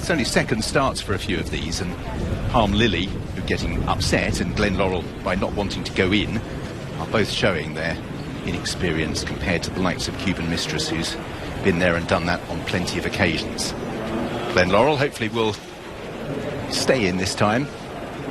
It's only second starts for a few of these, and Palm Lily, who are getting upset, and Glen Laurel, by not wanting to go in, are both showing their inexperience compared to the likes of Cuban Mistress, who's been there and done that on plenty of occasions. Glen Laurel hopefully will stay in this time,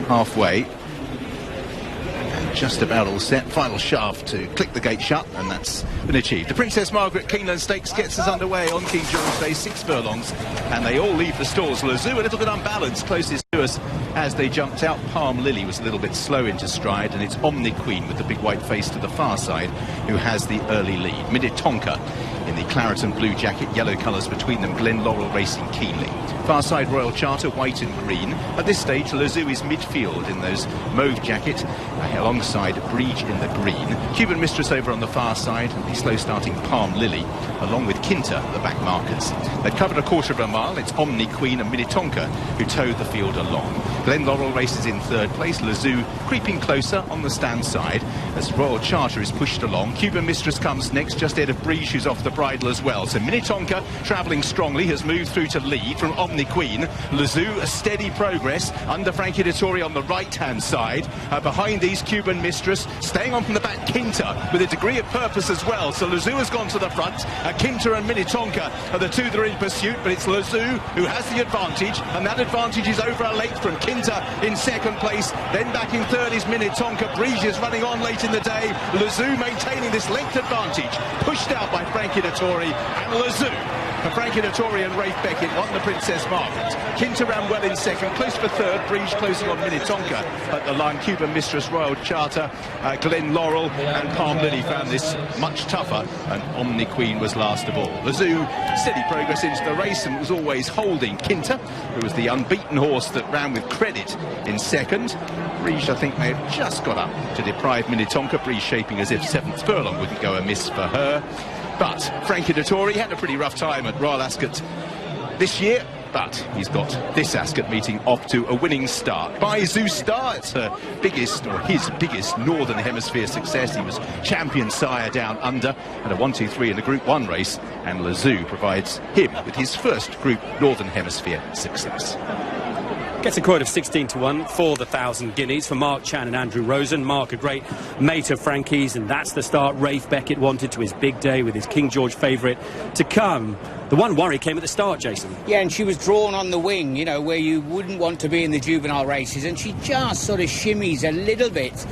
halfway. And just about all set. Final shaft to click the gate shut, and that's been achieved. The Princess Margaret Keeneland Stakes gets us underway on King George Day, 6 furlongs, and they all leave the stalls. Lezoo a little bit unbalanced, closest to us as they jumped out. Palm Lily was a little bit slow into stride, and it's Omni Queen with the big white face to the far side who has the early lead. Minnetonka in the claret and blue jacket, yellow colours between them, Glen Laurel racing keenly. Far side Royal Charter, white and green. At this stage, Lezoo is midfield in those mauve jacket, alongside Breege in the green. Cuban Mistress over on the far side, and the slow starting Palm Lily, along with Kinta, the back markers. They've covered a quarter of a mile. It's Omni Queen and Minnetonka who towed the field along. Glen Laurel races in third place. Lezoo creeping closer on the stand side as Royal Charter is pushed along. Cuban Mistress comes next, just ahead of Breege, who's off the bridle as well. So Minnetonka, travelling strongly, has moved through to lead from Omni Queen. Lezoo, a steady progress under Frankie Dettori on the right-hand side. Behind these, Cuban Mistress, staying on from the back, Kinta, with a degree of purpose as well. So Lezoo has gone to the front. Kinta and Minnetonka are the two that are in pursuit, but it's Lezoo who has the advantage, and that advantage is over a length from Kinta in second place. Then back in third is Minnetonka. Breege is running on late in the day. Lezoo maintaining this length advantage, pushed out by Frankie Dettori, and Lezoo. For Frankie Dettori and Rafe Beckett won the Princess Margaret. Kinta ran well in second, close for third. Breege closing on Minnetonka at the line. Cuban Mistress, Royal Charter, Glen Laurel and Palm Lily found this much tougher, and Omni Queen was last of all. Lezoo, steady progress into the race, and was always holding Kinta, who was the unbeaten horse that ran with credit in second. Breege, I think, may have just got up to deprive Minnetonka. Breege shaping as if seventh furlong wouldn't go amiss for her. But Frankie Dettori had a pretty rough time at Royal Ascot this year, but he's got this Ascot meeting off to a winning start. By Zeus Star, it's her biggest, or his biggest, Northern Hemisphere success. He was champion sire down under at a 1-2-3 in a Group 1 race, and Lezoo provides him with his first Group Northern Hemisphere success. Gets a quote of 16-1 for the 1,000 guineas for Mark Chan and Andrew Rosen. Mark, a great mate of Frankie's, and that's the start Rafe Beckett wanted to his big day with his King George favourite to come. The one worry came at the start, Jason. Yeah, and she was drawn on the wing, you know, where you wouldn't want to be in the juvenile races, and she just sort of shimmies a little bit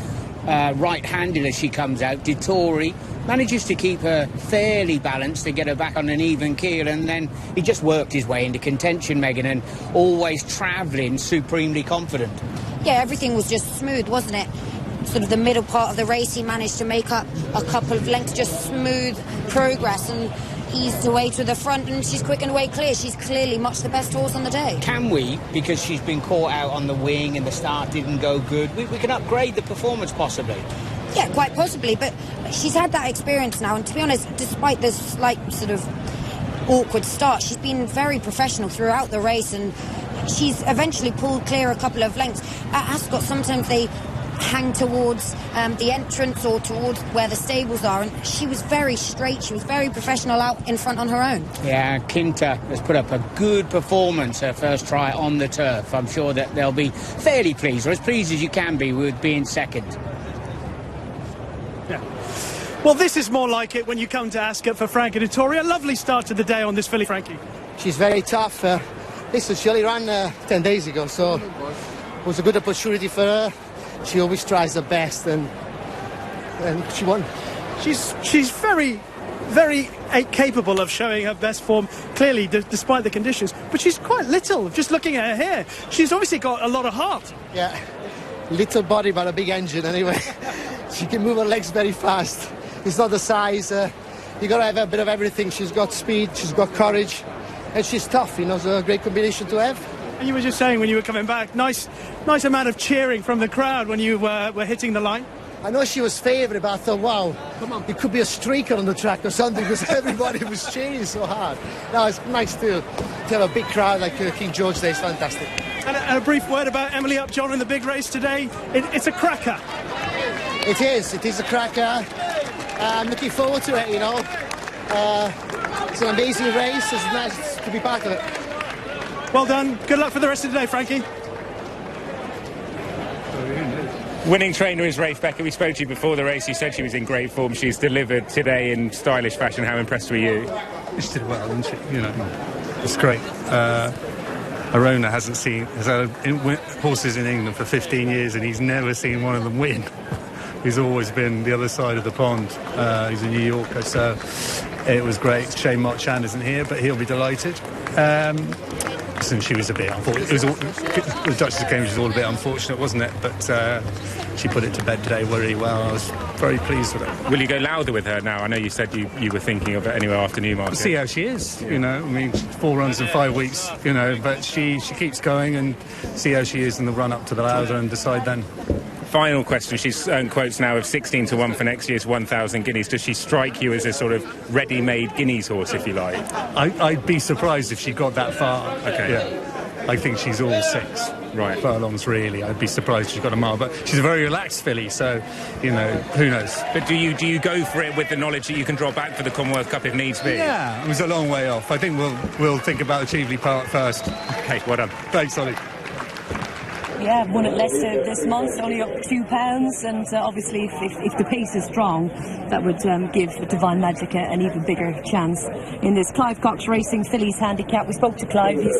right-handed as she comes out. Dettori manages to keep her fairly balanced and get her back on an even keel, and then he just worked his way into contention, Megan, and always travelling supremely confident. Yeah, everything was just smooth, wasn't it? Sort of the middle part of the race, he managed to make up a couple of lengths, just smooth progress, and eased away to the front, and she's quick and away clear. She's clearly much the best horse on the day. Can we, because she's been caught out on the wing and the start didn't go good, we can upgrade the performance possibly? Yeah, quite possibly, but she's had that experience now, and to be honest, despite this slight sort of awkward start, she's been very professional throughout the race, and she's eventually pulled clear a couple of lengths. At Ascot, sometimes they hang towards the entrance or towards where the stables are, and she was very straight, she was very professional out in front on her own. Yeah, Kinta has put up a good performance her first try on the turf. I'm sure that they'll be fairly pleased, or as pleased as you can be with being second. Yeah. Well, this is more like it when you come to Ascot for Frankie Dettori. A lovely start to the day on this filly, Frankie. She's very tough. Listen, she only ran 10 days ago, so it was a good opportunity for her. She always tries her best, and she won. She's very, very capable of showing her best form, clearly, despite the conditions. But she's quite little, just looking at her hair. She's obviously got a lot of heart. Yeah, little body, but a big engine, anyway. She can move her legs very fast. It's not the size. You got to have a bit of everything. She's got speed, she's got courage, and she's tough. You know, it's a great combination to have. And you were just saying when you were coming back, nice amount of cheering from the crowd when you were hitting the line. I know she was favourite, but I thought, wow, it could be a streaker on the track or something, because everybody was cheering so hard. No, it's nice to have a big crowd like King George Day. It's fantastic. And a brief word about Emily Upjohn in the big race today. It's a cracker. It is a cracker. I'm looking forward to it, you know. It's an amazing race. It's nice to be part of it. Well done. Good luck for the rest of the day, Frankie. Winning trainer is Rafe Beckett. We spoke to you before the race. You said she was in great form. She's delivered today in stylish fashion. How impressed were you? She did well, didn't she? You know, it's great. Her owner has had horses in England for 15 years and he's never seen one of them win. He's always been the other side of the pond. He's a New Yorker, so it was great. Shame Mark Chan isn't here, but he'll be delighted. Listen, she was a bit unfortunate. The Duchess of Cambridge was all a bit unfortunate, wasn't it? But she put it to bed today very well. I was very pleased with her. Will you go louder with her now? I know you said you were thinking of it anyway after Newmarket. See how she is, you know. I mean, 4 runs in 5 weeks, you know, but she keeps going, and see how she is in the run-up to the Lauder and decide then. Final question. She's earned quotes now of 16 to 1 for next year's 1,000 guineas. Does she strike you as a sort of ready-made guineas horse, if you like? I'd be surprised if she got that far. Okay. Yeah. I think she's all 6 right furlongs, really. I'd be surprised if she got a mile. But she's a very relaxed filly, so, you know, who knows? But do you go for it with the knowledge that you can draw back for the Commonwealth Cup if needs be? Yeah, it was a long way off. I think we'll think about the Cheveley part first. Okay, well done. Thanks, Ollie. Yeah, won at Leicester this month, only up £2, and obviously if the pace is strong, that would give Divine Magic an even bigger chance in this Clive Cox Racing Fillies handicap. We spoke to Clive. He's